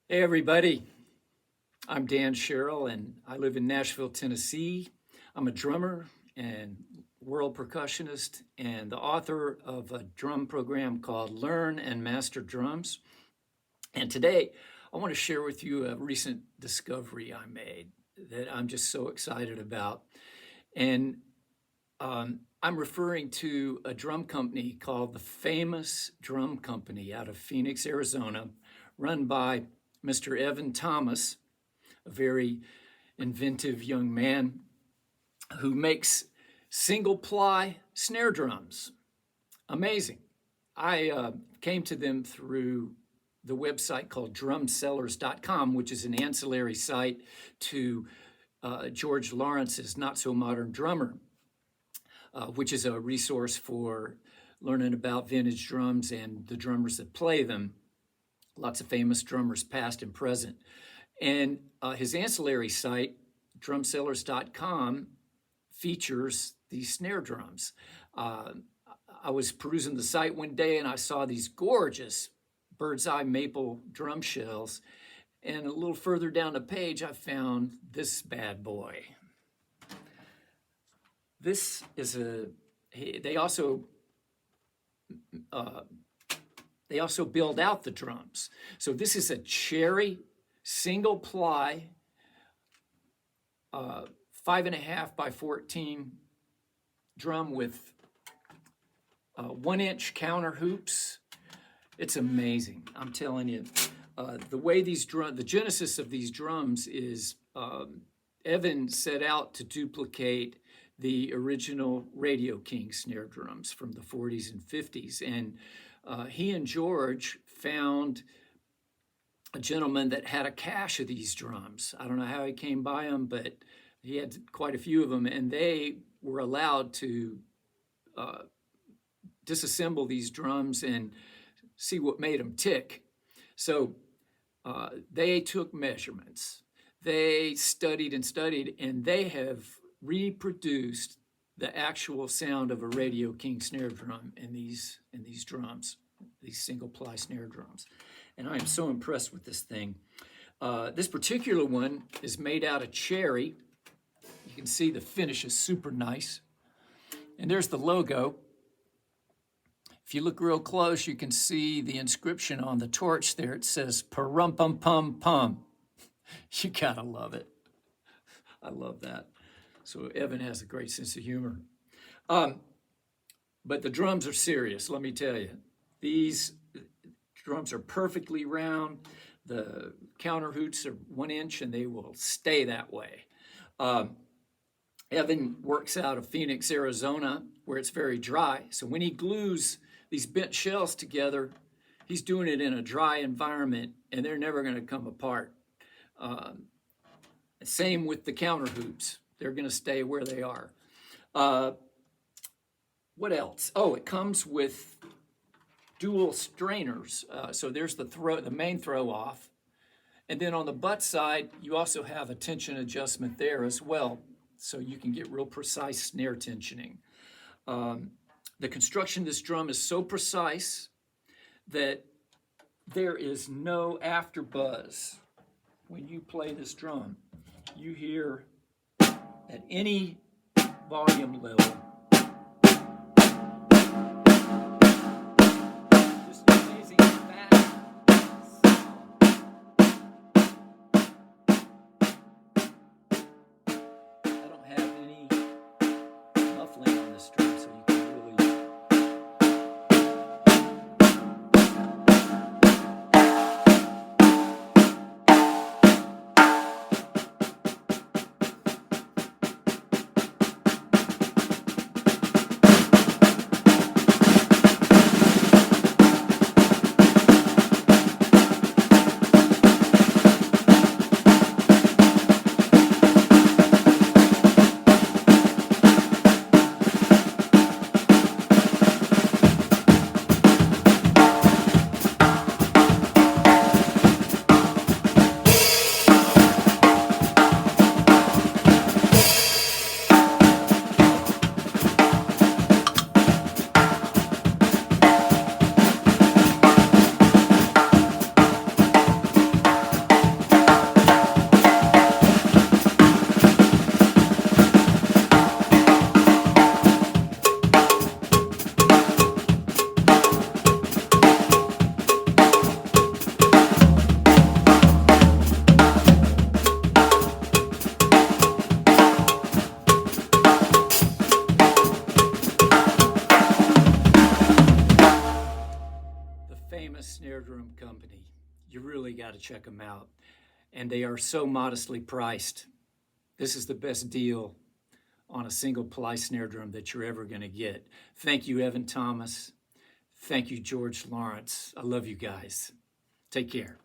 Hey, everybody. I'm Dan Sherrill, and I live in Nashville, Tennessee. I'm a drummer and world percussionist and the author of a drum program called Learn and Master Drums. And today, I want to share with you a recent discovery I made that I'm just so excited about. And I'm referring to a drum company called the Famous Drum Company out of Phoenix, Arizona, run by Mr. Evan Thomas, a very inventive young man who makes single ply snare drums. Amazing. I came to them through the website called drumsellers.com, which is an ancillary site to George Lawrence's Not So Modern Drummer, which is a resource for learning about vintage drums and the drummers that play them. Lots of famous drummers, past and present. And his ancillary site, drumsellers.com, features these snare drums. I was perusing the site one day and I saw these gorgeous bird's eye maple drum shells. And a little further down the page, I found this bad boy. This is they also build out the drums. So this is a cherry single ply 5.5 by 14 drum with 1-inch counter hoops. It's amazing. I'm telling you, the way the genesis of these drums is Evan set out to duplicate the original Radio King snare drums from the 40s and 50s. And he and George found a gentleman that had a cache of these drums. I don't know how he came by them, but he had quite a few of them, and they were allowed to disassemble these drums and see what made them tick. So they took measurements. They studied and studied, and they have reproduced the actual sound of a Radio King snare drum in these drums, these single ply snare drums. And I am so impressed with this thing. This particular one is made out of cherry. You can see the finish is super nice. And there's the logo. If you look real close, you can see the inscription on the torch there. It says, "Parum-pum-pum-pum." You gotta love it. I love that. So Evan has a great sense of humor. But the drums are serious, let me tell you. These drums are perfectly round. The counter hoops are 1 inch and they will stay that way. Evan works out of Phoenix, Arizona, where it's very dry. So when he glues these bent shells together, he's doing it in a dry environment and they're never going to come apart. Same with the counter hoops. They're going to stay where they are. What else? Oh, it comes with dual strainers. So there's the main throw off. And then on the butt side, you also have a tension adjustment there as well. So you can get real precise snare tensioning. The construction of this drum is so precise that there is no after buzz. When you play this drum, you hear at any volume level, just amazing fast sound. I don't have any muffling on this drum, so you can really You really got to check them out. And they are so modestly priced. This is the best deal on a single ply snare drum that you're ever going to get. Thank you, Evan Thomas. Thank you, George Lawrence. I love you guys. Take care.